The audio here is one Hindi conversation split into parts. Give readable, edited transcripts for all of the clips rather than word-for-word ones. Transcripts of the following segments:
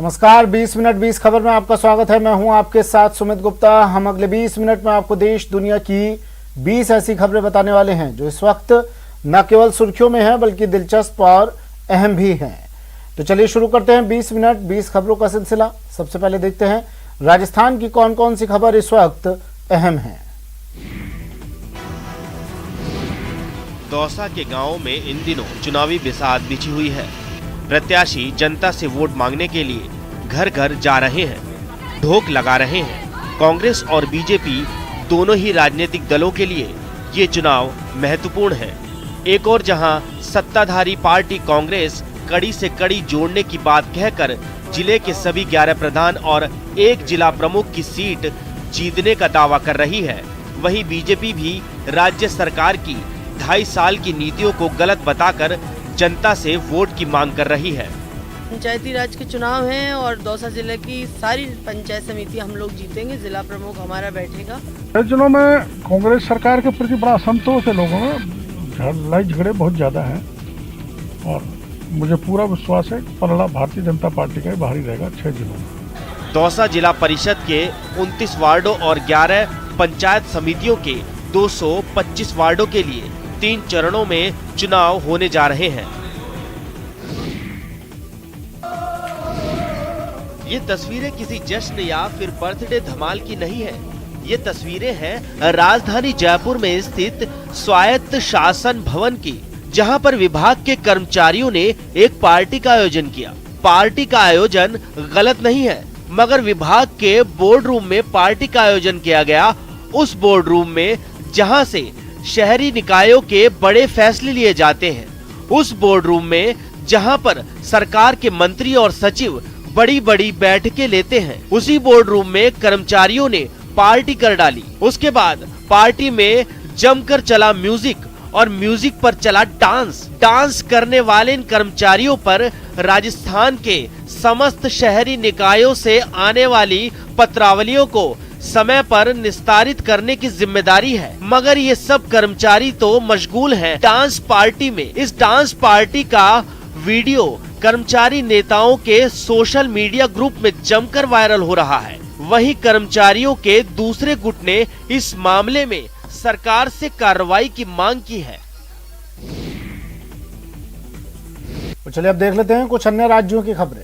नमस्कार, 20 मिनट 20 खबर में आपका स्वागत है। मैं हूं आपके साथ सुमित गुप्ता। हम अगले 20 मिनट में आपको देश दुनिया की 20 ऐसी खबरें बताने वाले हैं जो इस वक्त न केवल सुर्खियों में हैं बल्कि दिलचस्प और अहम भी हैं। तो चलिए शुरू करते हैं 20 मिनट 20 खबरों का सिलसिला। सबसे पहले देखते हैं राजस्थान की कौन कौन सी खबर इस वक्त अहम है। दौसा के गांवों में इन दिनों चुनावी बिसात बिछी हुई है। प्रत्याशी जनता से वोट मांगने के लिए घर घर जा रहे हैं, ढोक लगा रहे हैं। कांग्रेस और बीजेपी दोनों ही राजनीतिक दलों के लिए ये चुनाव महत्वपूर्ण है। एक और जहां सत्ताधारी पार्टी कांग्रेस कड़ी से कड़ी जोड़ने की बात कहकर जिले के सभी 11 प्रधान और एक जिला प्रमुख की सीट जीतने का दावा कर रही है, वहीं बीजेपी भी राज्य सरकार की 2.5 साल की नीतियों को गलत बताकर जनता से वोट की मांग कर रही है। पंचायती राज के चुनाव हैं और दौसा जिले की सारी पंचायत समिति हम लोग जीतेंगे। जिला प्रमुख हमारा बैठेगा। जिलों में कांग्रेस सरकार के प्रति बड़ा असंतोष है लोगों में, लड़ाई झगड़े बहुत ज्यादा हैं और मुझे पूरा विश्वास है पलड़ा भारतीय जनता पार्टी का ही बाहरी रहेगा 6 जिलों में। दौसा जिला परिषद के 29 वार्डों और 11 पंचायत समितियों के 225 वार्डों के लिए 3 चरणों में चुनाव होने जा रहे हैं। ये तस्वीरें किसी जश्न या फिर बर्थडे धमाल की नहीं है। ये तस्वीरें हैं राजधानी जयपुर में स्थित स्वायत्त शासन भवन की, जहां पर विभाग के कर्मचारियों ने एक पार्टी का आयोजन किया। पार्टी का आयोजन गलत नहीं है, मगर विभाग के बोर्ड रूम में पार्टी का आयोजन किया गया। उस बोर्ड रूम में जहां से शहरी निकायों के बड़े फैसले लिए जाते हैं, उस बोर्ड रूम में जहां पर सरकार के मंत्री और सचिव बड़ी बड़ी बैठकें लेते हैं, उसी बोर्ड रूम में कर्मचारियों ने पार्टी कर डाली। उसके बाद पार्टी में जमकर चला म्यूजिक और म्यूजिक पर चला डांस करने वाले इन कर्मचारियों पर राजस्थान के समस्त शहरी निकायों से आने वाली पत्रावलियों को समय पर निस्तारित करने की जिम्मेदारी है। मगर ये सब कर्मचारी तो मशगूल हैं डांस पार्टी में। इस डांस पार्टी का वीडियो कर्मचारी नेताओं के सोशल मीडिया ग्रुप में जमकर वायरल हो रहा है। वहीं कर्मचारियों के दूसरे गुट ने इस मामले में सरकार से कार्रवाई की मांग की है। तो चलिए अब देख लेते हैं कुछ अन्य राज्यों की खबरें।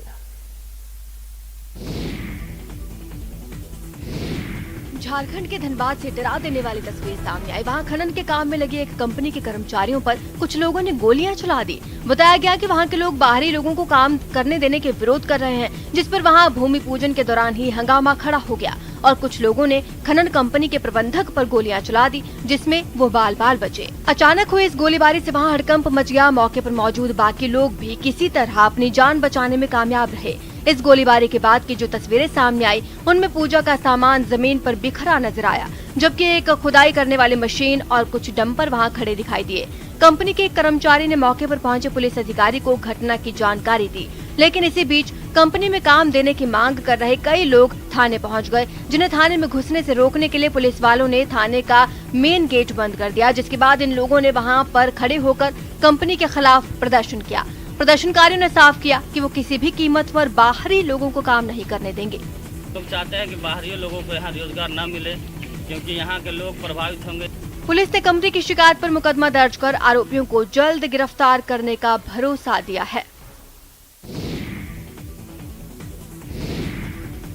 झारखंड के धनबाद से डरा देने वाली तस्वीर सामने आई। वहां खनन के काम में लगी एक कंपनी के कर्मचारियों पर कुछ लोगों ने गोलियां चला दी। बताया गया कि वहां के लोग बाहरी लोगों को काम करने देने के विरोध कर रहे हैं, जिस पर वहां भूमि पूजन के दौरान ही हंगामा खड़ा हो गया और कुछ लोगों ने खनन कंपनी के प्रबंधक पर गोलियां चला दी, जिसमें वो बाल बाल बचे। अचानक हुई इस गोलीबारी से वहां हड़कंप मच गया। मौके पर मौजूद बाकी लोग भी किसी तरह अपनी जान बचाने में कामयाब रहे। इस गोलीबारी के बाद की जो तस्वीरें सामने आई, उनमें पूजा का सामान जमीन पर बिखरा नजर आया, जबकि एक खुदाई करने वाली मशीन और कुछ डंपर वहां खड़े दिखाई दिए। कंपनी के एक कर्मचारी ने मौके पर पहुंचे पुलिस अधिकारी को घटना की जानकारी दी, लेकिन इसी बीच कंपनी में काम देने की मांग कर रहे कई लोग थाने पहुंच गए, जिन्हें थाने में घुसने से रोकने के लिए पुलिस वालों ने थाने का मेन गेट बंद कर दिया। जिसके बाद इन लोगों ने वहां पर खड़े होकर कंपनी के खिलाफ प्रदर्शन किया। प्रदर्शनकारियों ने साफ किया कि वो किसी भी कीमत पर बाहरी लोगों को काम नहीं करने देंगे। लोग चाहते हैं कि बाहरी लोगों को यहाँ रोजगार न मिले, क्योंकि यहाँ के लोग प्रभावित होंगे। पुलिस ने कंपनी की शिकायत पर मुकदमा दर्ज कर आरोपियों को जल्द गिरफ्तार करने का भरोसा दिया है।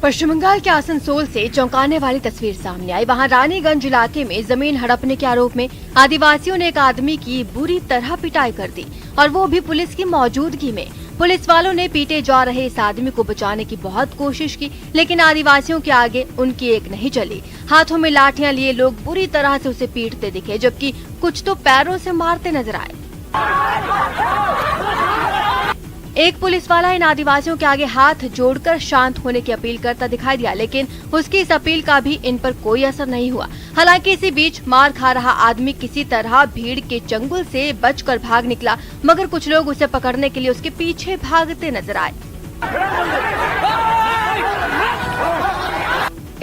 पश्चिम बंगाल के आसनसोल से चौंकाने वाली तस्वीर सामने आई। वहां रानीगंज इलाके में जमीन हड़पने के आरोप में आदिवासियों ने एक आदमी की बुरी तरह पिटाई कर दी, और वो भी पुलिस की मौजूदगी में। पुलिस वालों ने पीटे जा रहे इस आदमी को बचाने की बहुत कोशिश की, लेकिन आदिवासियों के आगे उनकी एक नहीं चली। हाथों में लाठियां लिए लोग बुरी तरह से उसे पीटते दिखे, जबकि कुछ तो पैरों से मारते नजर आए। एक पुलिस वाला इन आदिवासियों के आगे हाथ जोड़कर शांत होने की अपील करता दिखाई दिया, लेकिन उसकी इस अपील का भी इन पर कोई असर नहीं हुआ। हालांकि इसी बीच मार खा रहा आदमी किसी तरह भीड़ के चंगुल से बचकर भाग निकला, मगर कुछ लोग उसे पकड़ने के लिए उसके पीछे भागते नजर आए।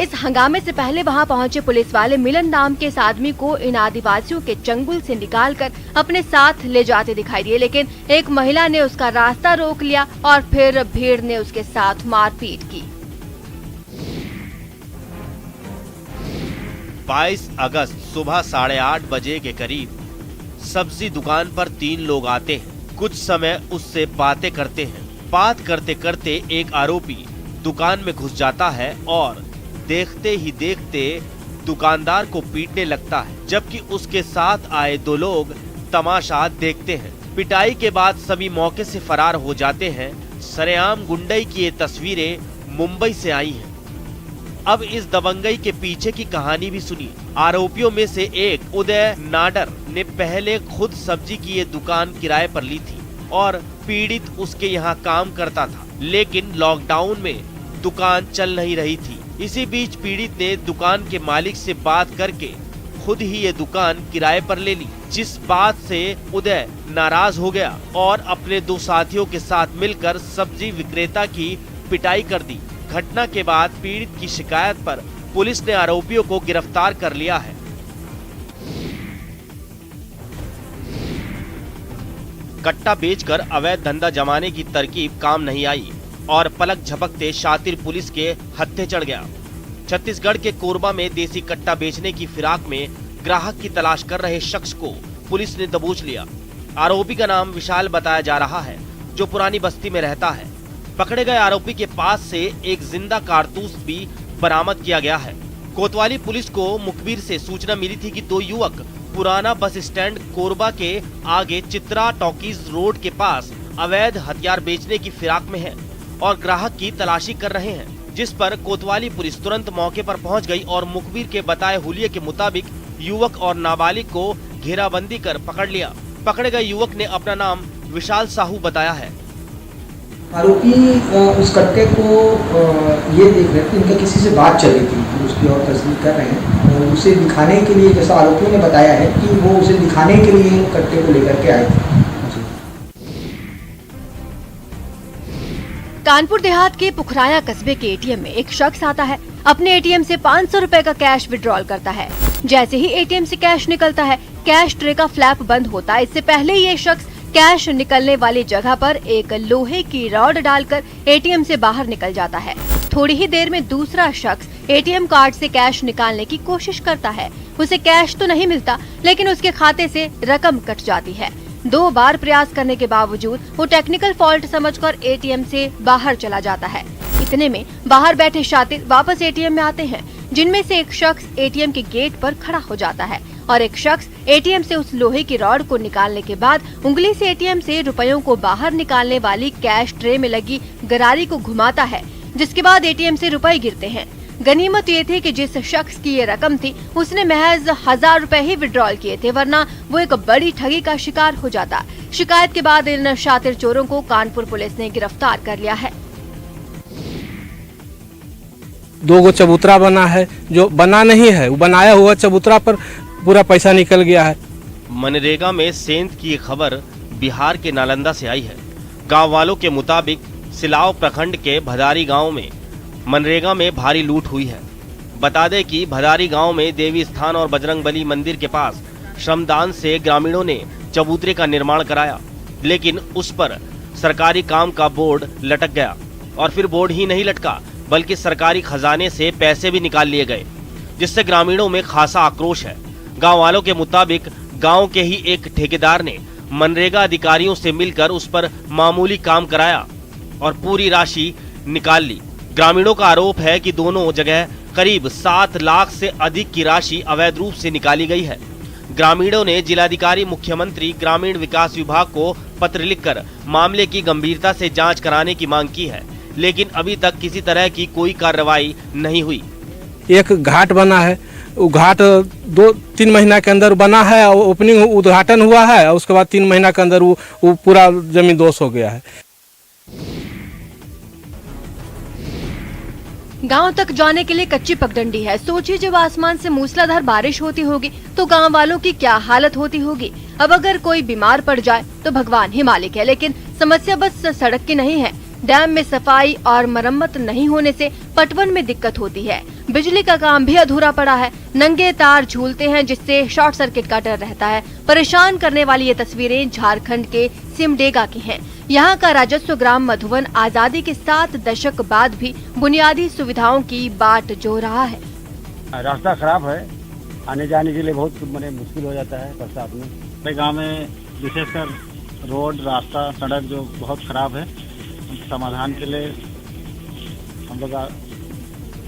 इस हंगामे से पहले वहां पहुंचे पुलिस वाले मिलन नाम के इस आदमी को इन आदिवासियों के चंगुल से निकालकर अपने साथ ले जाते दिखाई दिए, लेकिन एक महिला ने उसका रास्ता रोक लिया और फिर भीड़ ने उसके साथ मारपीट की। 22 अगस्त सुबह 8:30 बजे के करीब सब्जी दुकान पर 3 लोग आते हैं। कुछ समय उससे बातें करते हैं। बात करते करते एक आरोपी दुकान में घुस जाता है और देखते ही देखते दुकानदार को पीटने लगता है, जबकि उसके साथ आए 2 लोग तमाशा देखते हैं। पिटाई के बाद सभी मौके से फरार हो जाते हैं। सरेआम गुंडई की ये तस्वीरें मुंबई से आई हैं। अब इस दबंगई के पीछे की कहानी भी सुनिए। आरोपियों में से एक उदय नाडर ने पहले खुद सब्जी की ये दुकान किराए पर ली थी और पीड़ित उसके यहाँ काम करता था, लेकिन लॉकडाउन में दुकान चल नहीं रही थी। इसी बीच पीड़ित ने दुकान के मालिक से बात करके खुद ही ये दुकान किराए पर ले ली, जिस बात से उदय नाराज हो गया और अपने 2 साथियों के साथ मिलकर सब्जी विक्रेता की पिटाई कर दी। घटना के बाद पीड़ित की शिकायत पर पुलिस ने आरोपियों को गिरफ्तार कर लिया है। कट्टा बेचकर अवैध धंधा जमाने की तरकीब काम नहीं आई और पलक झपकते शातिर पुलिस के हत्थे चढ़ गया। छत्तीसगढ़ के कोरबा में देसी कट्टा बेचने की फिराक में ग्राहक की तलाश कर रहे शख्स को पुलिस ने दबोच लिया। आरोपी का नाम विशाल बताया जा रहा है, जो पुरानी बस्ती में रहता है। पकड़े गए आरोपी के पास से एक जिंदा कारतूस भी बरामद किया गया है। कोतवाली पुलिस को मुखबिर से सूचना मिली थी कि 2 युवक पुराना बस स्टैंड कोरबा के आगे चित्रा टॉकीज रोड के पास अवैध हथियार बेचने की फिराक में हैं और ग्राहक की तलाशी कर रहे हैं, जिस पर कोतवाली पुलिस तुरंत मौके पर पहुंच गई और मुखबिर के बताए हुलिये के मुताबिक युवक और नाबालिग को घेराबंदी कर पकड़ लिया। पकड़े गए युवक ने अपना नाम विशाल साहू बताया है। आरोपी उस कट्टे को ये देख रहे थे, इनका किसी से बात चल रही थी, हम उसकी और तस्दीक कर रहे हैं। और उसे दिखाने के लिए, जैसा आरोपियों ने बताया है कि वो उसे दिखाने के लिए कट्टे को लेकर के आए थे। कानपुर देहात के पुखराया कस्बे के एटीएम में एक शख्स आता है, अपने एटीएम से 500 रुपए का कैश विड्रॉल करता है। जैसे ही एटीएम से कैश निकलता है, कैश ट्रे का फ्लैप बंद होता है। इससे पहले ये शख्स कैश निकलने वाली जगह पर एक लोहे की रॉड डालकर एटीएम से बाहर निकल जाता है। थोड़ी ही देर में दूसरा शख्स एटीएम कार्ड से कैश निकालने की कोशिश करता है। उसे कैश तो नहीं मिलता, लेकिन उसके खाते से रकम कट जाती है। 2 बार प्रयास करने के बावजूद वो टेक्निकल फॉल्ट समझकर एटीएम से बाहर चला जाता है। इतने में बाहर बैठे शातिर वापस एटीएम में आते हैं, जिनमें से एक शख्स एटीएम के गेट पर खड़ा हो जाता है और एक शख्स एटीएम से उस लोहे की रॉड को निकालने के बाद उंगली से एटीएम से रुपयों को बाहर निकालने वाली कैश ट्रे में लगी गरारी को घुमाता है, जिसके बाद एटीएम से रुपए गिरते हैं। गनीमत ये थी कि जिस शख्स की ये रकम थी, उसने महज 1000 रुपए ही विड्रॉल किए थे, वरना वो एक बड़ी ठगी का शिकार हो जाता। शिकायत के बाद इन शातिर चोरों को कानपुर पुलिस ने गिरफ्तार कर लिया है। 2 चबूतरा बना है, जो बना नहीं है, वो बनाया हुआ चबूतरा पर पूरा पैसा निकल गया है। मनरेगा में सेंध की खबर बिहार के नालंदा से आई है। गांव वालों के मुताबिक सिलाव प्रखंड के भदारी गांव में मनरेगा में भारी लूट हुई है। बता दें कि भदारी गांव में देवी स्थान और बजरंगबली मंदिर के पास श्रमदान से ग्रामीणों ने चबूतरे का निर्माण कराया, लेकिन उस पर सरकारी काम का बोर्ड लटक गया और फिर बोर्ड ही नहीं लटका, बल्कि सरकारी खजाने से पैसे भी निकाल लिए गए, जिससे ग्रामीणों में खासा आक्रोश है। गांव वालों के मुताबिक गांव के ही एक ठेकेदार ने मनरेगा अधिकारियों से मिलकर उस पर मामूली काम कराया और पूरी राशि निकाल ली। ग्रामीणों का आरोप है कि दोनों जगह करीब 7 लाख से अधिक की राशि अवैध रूप से निकाली गई है। ग्रामीणों ने जिलाधिकारी, मुख्यमंत्री, ग्रामीण विकास विभाग को पत्र लिखकर मामले की गंभीरता से जांच कराने की मांग की है, लेकिन अभी तक किसी तरह की कोई कार्रवाई नहीं हुई। एक घाट बना है, वो घाट 2-3 महीना के अंदर बना है, ओपनिंग उद्घाटन हुआ है और उसके बाद 3 महीना के अंदर वो पूरा जमीन दोष हो गया है। गांव तक जाने के लिए कच्ची पगडंडी है। सोचिए जब आसमान से मूसलाधार बारिश होती होगी तो गांव वालों की क्या हालत होती होगी। अब अगर कोई बीमार पड़ जाए तो भगवान ही मालिक है, लेकिन समस्या बस सड़क की नहीं है। डैम में सफाई और मरम्मत नहीं होने से पटवन में दिक्कत होती है। बिजली का काम भी अधूरा पड़ा है। नंगे तार झूलते हैं जिससे शॉर्ट सर्किट का डर रहता है। परेशान करने वाली ये तस्वीरें झारखंड के सिमडेगा की हैं। यहाँ का राजस्व ग्राम मधुबन आजादी के 7 दशक बाद भी बुनियादी सुविधाओं की बाट जो रहा है। रास्ता खराब है, आने जाने के लिए बहुत मुश्किल हो जाता है बरसात में। हमारे गाँव में विशेषकर रोड, रास्ता, सड़क जो बहुत खराब है, समाधान के लिए हम लोग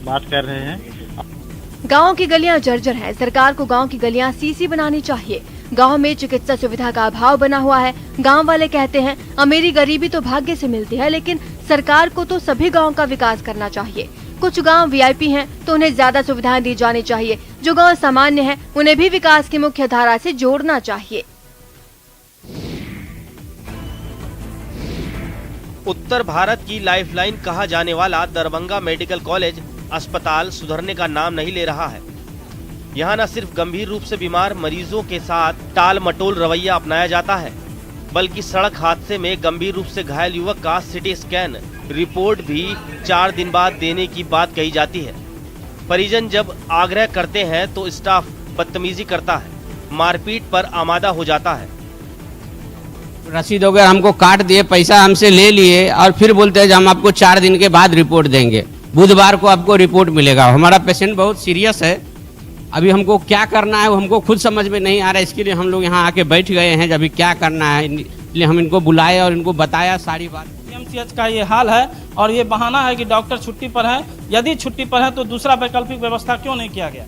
बात कर रहे हैं। गांव की गलियां जर्जर हैं। सरकार को गांव की गलियां सीसी बनानी चाहिए। गांव में चिकित्सा सुविधा का अभाव बना हुआ है। गांव वाले कहते हैं अमीरी गरीबी तो भाग्य से मिलती है, लेकिन सरकार को तो सभी गांव का विकास करना चाहिए। कुछ गांव वीआईपी हैं तो उन्हें ज्यादा सुविधाएं दी जानी चाहिए। जो गांव सामान्य हैं उन्हें भी विकास की मुख्य धारा से जोड़ना चाहिए। उत्तर भारत की लाइफलाइन कहा जाने वाला दरभंगा मेडिकल कॉलेज अस्पताल सुधरने का नाम नहीं ले रहा है। यहाँ न सिर्फ गंभीर रूप से बीमार मरीजों के साथ टाल मटोल रवैया अपनाया जाता है, बल्कि सड़क हादसे में गंभीर रूप से घायल युवक का सिटी स्कैन रिपोर्ट भी 4 दिन बाद देने की बात कही जाती है। परिजन जब आग्रह करते हैं तो स्टाफ बदतमीजी करता है, मारपीट पर आमादा हो जाता है। रसीद वगैरह हमको काट दिए, पैसा हमसे ले लिए और फिर बोलते हैं हम आपको 4 दिन के बाद रिपोर्ट देंगे, बुधवार को आपको रिपोर्ट मिलेगा। हमारा पेशेंट बहुत सीरियस है, अभी हमको क्या करना है वो हमको खुद समझ में नहीं आ रहा है। इसके लिए हम लोग यहाँ आके बैठ गए हैं, अभी क्या करना है, इसलिए हम इनको बुलाए और इनको बताया सारी बात। एमसीएच का ये हाल है और ये बहाना है कि डॉक्टर छुट्टी पर है। यदि छुट्टी पर है तो दूसरा वैकल्पिक व्यवस्था क्यों नहीं किया गया?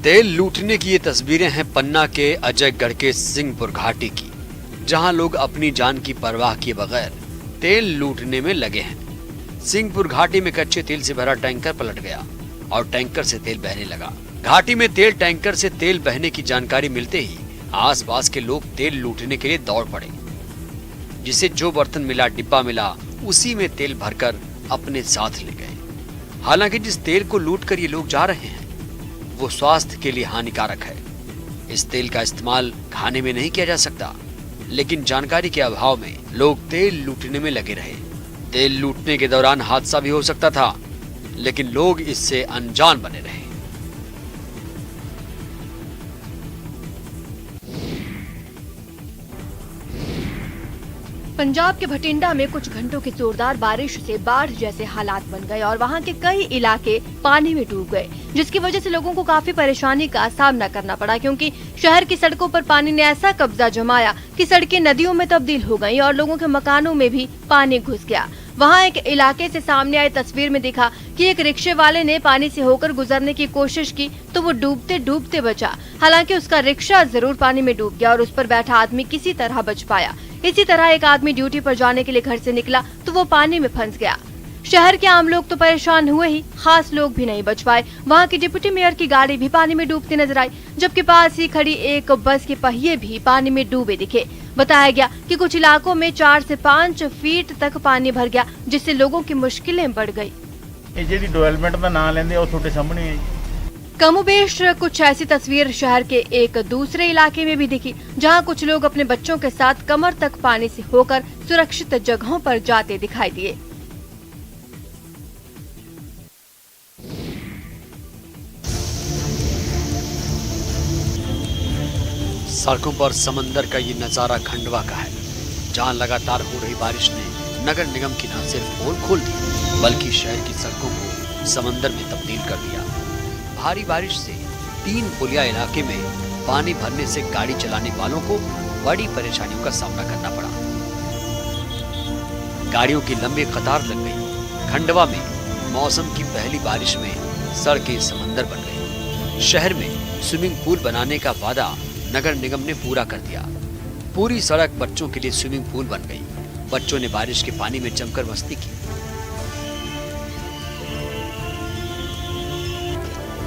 तेल लूटने की ये तस्वीरें हैं पन्ना के अजयगढ़ के सिंहपुर घाटी की, जहां लोग अपनी जान की परवाह किए बगैर तेल लूटने में लगे हैं। सिंहपुर घाटी में कच्चे तेल से भरा टैंकर पलट गया और टैंकर से तेल बहने लगा। घाटी में तेल टैंकर से तेल बहने की जानकारी मिलते ही आसपास के लोग तेल लूटने के लिए दौड़ पड़े, जिसे जो बर्तन मिला, डिब्बा मिला, उसी में तेल भरकर अपने साथ ले गए। हालांकि जिस तेल को लूट कर ये लोग जा रहे हैं वो स्वास्थ्य के लिए हानिकारक है। इस तेल का इस्तेमाल खाने में नहीं किया जा सकता, लेकिन जानकारी के अभाव में लोग तेल लूटने में लगे रहे। तेल लूटने के दौरान हादसा भी हो सकता था, लेकिन लोग इससे अनजान बने रहे। पंजाब के भटिंडा में कुछ घंटों की जोरदार बारिश से बाढ़ जैसे हालात बन गए और वहां के कई इलाके पानी में डूब गए, जिसकी वजह से लोगों को काफी परेशानी का सामना करना पड़ा, क्योंकि शहर की सड़कों पर पानी ने ऐसा कब्जा जमाया कि सड़कें नदियों में तब्दील हो गईं और लोगों के मकानों में भी पानी घुस गया। वहां एक इलाके से सामने आई तस्वीर में दिखा कि एक रिक्शे वाले ने पानी से होकर गुजरने की कोशिश की तो वो डूबते डूबते बचा। हालांकि उसका रिक्शा जरूर पानी में डूब गया और उस पर बैठा आदमी किसी तरह बच पाया। इसी तरह एक आदमी ड्यूटी पर जाने के लिए घर से निकला तो वो पानी में फंस गया। शहर के आम लोग तो परेशान हुए ही, खास लोग भी नहीं बच पाए। वहाँ की डिप्टी मेयर की गाड़ी भी पानी में डूबती नजर आई, जबकि पास ही खड़ी एक बस के पहिए भी पानी में डूबे दिखे। बताया गया कि कुछ इलाकों में 4 से 5 फीट तक पानी भर गया, जिससे लोगों की मुश्किलें बढ़ गई। डेवलपमेंट का नाम लेंदे और छोटे सामने है। कमोबेश कुछ ऐसी तस्वीर शहर के एक दूसरे इलाके में भी दिखी, जहां कुछ लोग अपने बच्चों के साथ कमर तक पानी से होकर सुरक्षित जगहों पर जाते दिखाई दिए। सड़कों पर समंदर का ये नजारा खंडवा का है, जहां लगातार हो रही बारिश ने नगर निगम की न सिर्फ पोल खोल दी, बल्कि शहर की सड़कों को समंदर में तब्दील कर दिया। भारी बारिश से 3 पुलिया इलाके में पानी भरने से गाड़ी चलाने वालों को बड़ी परेशानियों का सामना करना पड़ा। गाड़ियों की लंबी कतार लग गई। खंडवा में मौसम की पहली बारिश में सड़कें समंदर बन गई। शहर में स्विमिंग पूल बनाने का वादा नगर निगम ने पूरा कर दिया। पूरी सड़क बच्चों के लिए स्विमिंग पूल बन गई। बच्चों ने बारिश के पानी में जमकर मस्ती की।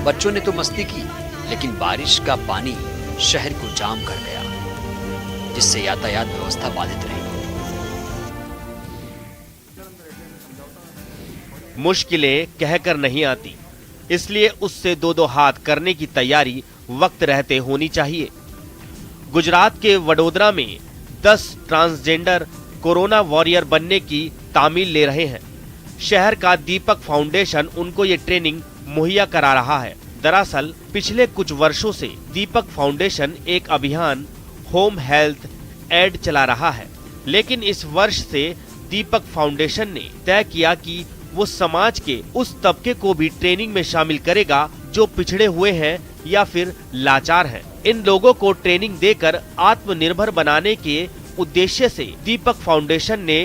बच्चों ने तो मस्ती की, लेकिन बारिश का पानी शहर को जाम कर गया, जिससे यातायात व्यवस्था बाधित रही। मुश्किलें कहकर नहीं आती, इसलिए उससे 2-2 हाथ करने की तैयारी वक्त रहते होनी चाहिए। गुजरात के वडोदरा में 10 ट्रांसजेंडर कोरोना वॉरियर बनने की तामील ले रहे हैं। शहर का दीपक फाउंडेशन उनको ये ट्रेनिंग मुहैया करा रहा है। दरअसल पिछले कुछ वर्षों से दीपक फाउंडेशन एक अभियान होम हेल्थ एड चला रहा है, लेकिन इस वर्ष से दीपक फाउंडेशन ने तय किया कि वो समाज के उस तबके को भी ट्रेनिंग में शामिल करेगा जो पिछड़े हुए हैं या फिर लाचार हैं। इन लोगों को ट्रेनिंग देकर आत्मनिर्भर बनाने के उद्देश्य से दीपक फाउंडेशन ने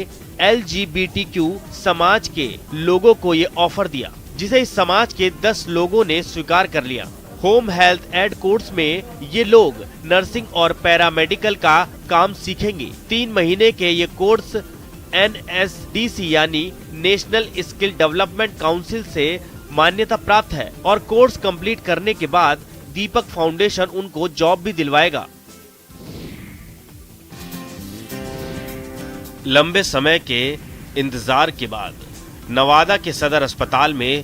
LGBTQ समाज के लोगों को ये ऑफर दिया, जिसे इस समाज के 10 लोगों ने स्वीकार कर लिया। होम हेल्थ एड कोर्स में ये लोग नर्सिंग और पैरामेडिकल का काम सीखेंगे। 3 महीने के ये कोर्स NSDC यानी नेशनल स्किल डेवलपमेंट काउंसिल से मान्यता प्राप्त है और कोर्स कंप्लीट करने के बाद दीपक फाउंडेशन उनको जॉब भी दिलवाएगा। लंबे समय के इंतजार के बाद नवादा के सदर अस्पताल में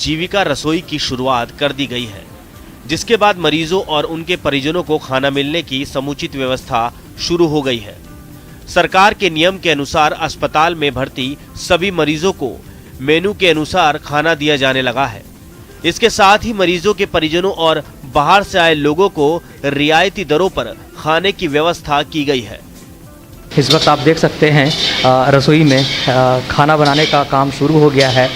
जीविका रसोई की शुरुआत कर दी गई है, जिसके बाद मरीजों और उनके परिजनों को खाना मिलने की समुचित व्यवस्था शुरू हो गई है। सरकार के नियम के अनुसार अस्पताल में भर्ती सभी मरीजों को मेनू के अनुसार खाना दिया जाने लगा है। इसके साथ ही मरीजों के परिजनों और बाहर से आए लोगों को रियायती दरों पर खाने की व्यवस्था की गई है। इस वक्त आप देख सकते हैं रसोई में खाना बनाने का काम शुरू हो गया है।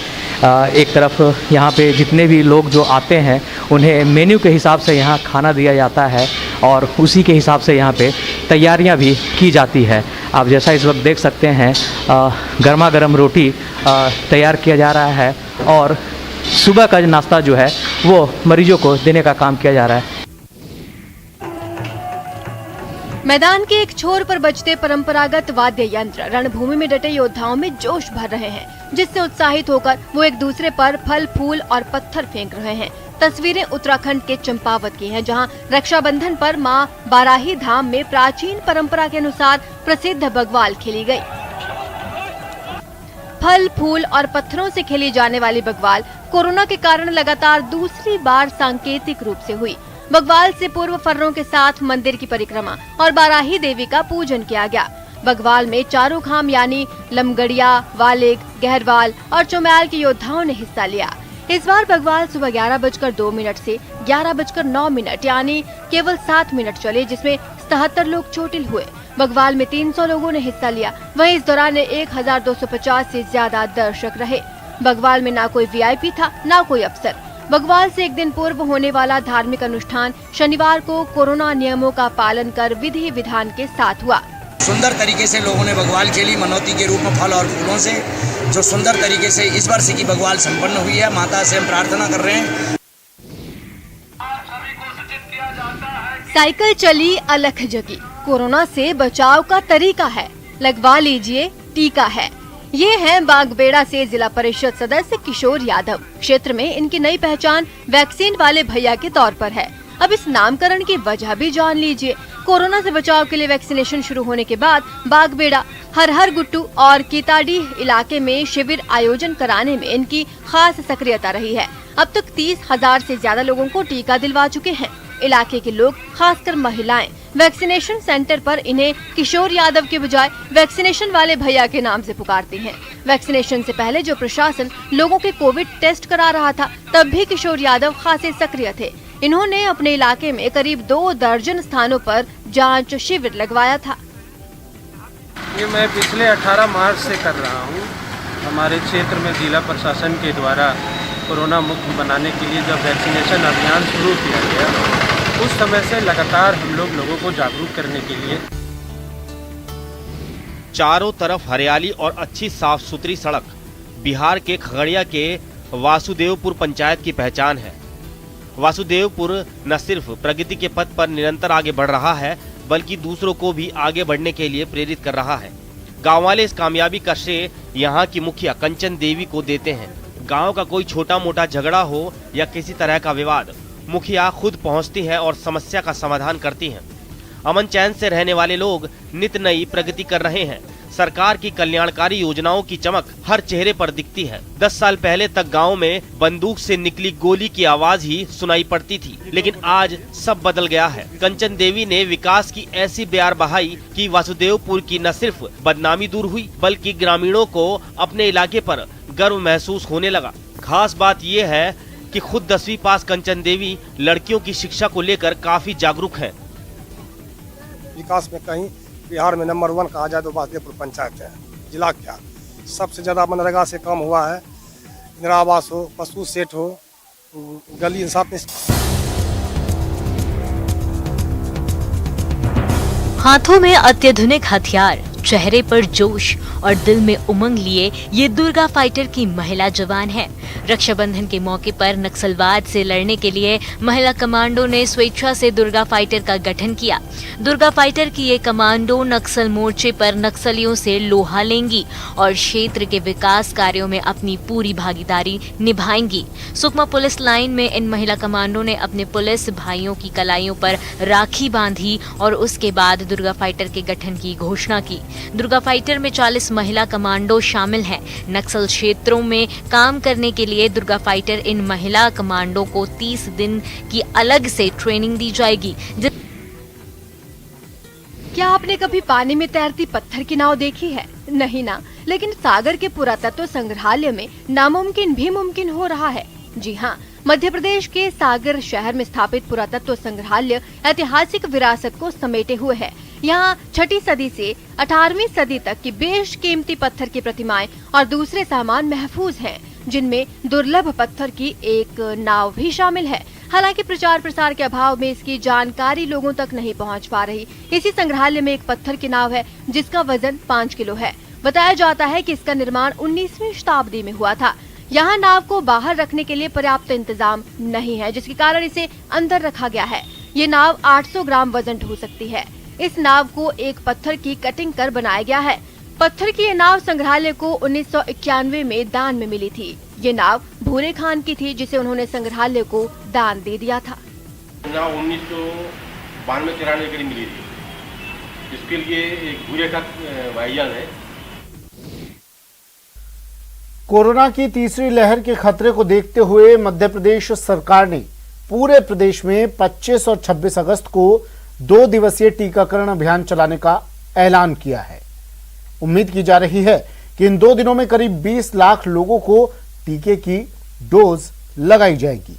एक तरफ यहाँ पे जितने भी लोग जो आते हैं उन्हें मेन्यू के हिसाब से यहाँ खाना दिया जाता है और उसी के हिसाब से यहाँ पे तैयारियाँ भी की जाती है। आप जैसा इस वक्त देख सकते हैं गर्मा गर्म रोटी तैयार किया जा रहा है और सुबह का नाश्ता जो है वो मरीजों को देने का काम किया जा रहा है। मैदान के एक छोर पर बजते परंपरागत वाद्य यंत्र रणभूमि में डटे योद्धाओं में जोश भर रहे हैं, जिससे उत्साहित होकर वो एक दूसरे पर फल फूल और पत्थर फेंक रहे हैं। तस्वीरें उत्तराखंड के चंपावत की हैं, जहां रक्षाबंधन पर मां बाराही धाम में प्राचीन परंपरा के अनुसार प्रसिद्ध बग्वाल खेली गई। फल फूल और पत्थरों से खेली जाने वाली बग्वाल कोरोना के कारण लगातार दूसरी बार सांकेतिक रूप से हुई। बग्वाल से पूर्व फर्रों के साथ मंदिर की परिक्रमा और बाराही देवी का पूजन किया गया। बग्वाल में चारों खाम यानी लमगड़िया, वालिग, गहरवाल और चुमैल के योद्धाओं ने हिस्सा लिया। इस बार बग्वाल सुबह 11:02 से 11:09 यानी केवल 7 मिनट चले, जिसमें 77 लोग चोटिल हुए। बग्वाल में 300 लोगों ने हिस्सा लिया। वहीं इस दौरान 1250 से ज्यादा दर्शक रहे। बग्वाल में ना कोई VIP था, ना कोई अफसर। बग्वाल से एक दिन पूर्व होने वाला धार्मिक अनुष्ठान शनिवार को कोरोना नियमों का पालन कर विधि विधान के साथ हुआ। सुंदर तरीके से लोगों ने बग्वाल खेली, मनौती के रूप में फल और फूलों से, जो सुंदर तरीके से इस वर्ष की बग्वाल संपन्न हुई है। माता से हम प्रार्थना कर रहे हैं। साइकिल चली अलख जगी, कोरोना से बचाव का तरीका है, लगवा लीजिए टीका है। ये हैं बागबेड़ा से जिला परिषद सदस्य किशोर यादव। क्षेत्र में इनकी नई पहचान वैक्सीन वाले भैया के तौर पर है। अब इस नामकरण की वजह भी जान लीजिए। कोरोना से बचाव के लिए वैक्सीनेशन शुरू होने के बाद बागबेड़ा, हरहर गुट्टू और कीताडीह इलाके में शिविर आयोजन कराने में इनकी खास सक्रियता रही है। अब तक 30,000 से ज्यादा लोगों को टीका दिलवा चुके हैं। इलाके के लोग, खासकर महिलाएं, वैक्सीनेशन सेंटर पर इन्हें किशोर यादव के बजाय वैक्सीनेशन वाले भैया के नाम से पुकारती हैं। वैक्सीनेशन से पहले जो प्रशासन लोगों के कोविड टेस्ट करा रहा था, तब भी किशोर यादव खासे सक्रिय थे। इन्होंने अपने इलाके में करीब 2 दर्जन स्थानों पर जांच शिविर लगवाया था। ये मैं पिछले 18 मार्च से कर रहा हूँ। हमारे क्षेत्र में जिला प्रशासन के द्वारा कोरोना मुक्त बनाने के लिए जब वैक्सीनेशन अभियान शुरू किया गया, उस समय से लगातार हम लोगों को जागरूक करने के लिए चारों तरफ हरियाली और अच्छी साफ सुथरी सड़क बिहार के खगड़िया के वासुदेवपुर पंचायत की पहचान है। वासुदेवपुर न सिर्फ प्रगति के पथ पर निरंतर आगे बढ़ रहा है, बल्कि दूसरों को भी आगे बढ़ने के लिए प्रेरित कर रहा है। गांव वाले इस कामयाबी का श्रेय यहाँ की मुखिया कंचन देवी को देते हैं। गांव का कोई छोटा मोटा झगड़ा हो या किसी तरह का विवाद, मुखिया खुद पहुंचती है और समस्या का समाधान करती हैं। अमन चैन से रहने वाले लोग नित नई प्रगति कर रहे हैं। सरकार की कल्याणकारी योजनाओं की चमक हर चेहरे पर दिखती है। 10 साल पहले तक गाँव में बंदूक से निकली गोली की आवाज ही सुनाई पड़ती थी, लेकिन आज सब बदल गया है। कंचन देवी ने विकास की ऐसी बयार बहाई कि वासुदेवपुर की न सिर्फ बदनामी दूर हुई, बल्कि ग्रामीणों को अपने इलाके पर गर्व महसूस होने लगा। खास बात ये है कि खुद 10वीं पास कंचन देवी लड़कियों की शिक्षा को लेकर काफी जागरूक है। विकास में कहीं बिहार में नंबर 1 कहा जाए तो वासुदेवपुर पंचायत है। जिला क्या सबसे ज्यादा मनरेगा से काम हुआ है। इंदिरा आवास हो, पशु सेट हो, गली इंसाफ में। हाथों में अत्याधुनिक हथियार, चेहरे पर जोश और दिल में उमंग लिए ये दुर्गा फाइटर की महिला जवान है। रक्षाबंधन के मौके पर नक्सलवाद से लड़ने के लिए महिला कमांडो ने स्वेच्छा से दुर्गा फाइटर का गठन किया। दुर्गा फाइटर की ये कमांडो नक्सल मोर्चे पर नक्सलियों से लोहा लेंगी और क्षेत्र के विकास कार्यों में अपनी पूरी भागीदारी निभाएंगी। सुकमा पुलिस लाइन में इन महिला कमांडो ने अपने पुलिस भाइयों की कलाइयों पर राखी बांधी और उसके बाद दुर्गा फाइटर के गठन की घोषणा की। दुर्गा फाइटर में 40 महिला कमांडो शामिल हैं। नक्सल क्षेत्रों में काम करने के लिए दुर्गा फाइटर इन महिला कमांडो को 30 दिन की अलग से ट्रेनिंग दी जाएगी। क्या आपने कभी पानी में तैरती पत्थर की नाव देखी है? नहीं ना, लेकिन सागर के पुरातत्व संग्रहालय में नामुमकिन भी मुमकिन हो रहा है। जी हाँ, मध्य प्रदेश के सागर शहर में स्थापित पुरातत्व संग्रहालय ऐतिहासिक विरासत को समेटे हुए है। यहाँ 6ठी सदी से 18वीं सदी तक की बेशकीमती पत्थर की प्रतिमाएं और दूसरे सामान महफूज हैं, जिनमें दुर्लभ पत्थर की एक नाव भी शामिल है। हालांकि प्रचार प्रसार के अभाव में इसकी जानकारी लोगों तक नहीं पहुंच पा रही। इसी संग्रहालय में एक पत्थर की नाव है जिसका वजन 5 किलो है। बताया जाता है कि इसका निर्माण 19वीं शताब्दी में हुआ था। यहाँ नाव को बाहर रखने के लिए पर्याप्त इंतजाम नहीं है, जिसके कारण इसे अंदर रखा गया है। ये नाव 800 ग्राम वजन ढो सकती है। इस नाव को एक पत्थर की कटिंग कर बनाया गया है। पत्थर की ये नाव संग्रहालय को 1991 में दान में मिली थी। ये नाव भूरे खान की थी, जिसे उन्होंने संग्रहालय को दान दे दिया था। नाव 1992-93 के लिए मिली थी। इसके लिए एक भूरे का भाईजान है। कोरोना की तीसरी लहर के खतरे को देखते हुए मध्य प्रदेश सरकार ने पूरे प्रदेश में 25 और 26 अगस्त को 2 दिवसीय टीकाकरण अभियान चलाने का ऐलान किया है। उम्मीद की जा रही है कि इन 2 दिनों में करीब 20 लाख लोगों को टीके की डोज लगाई जाएगी।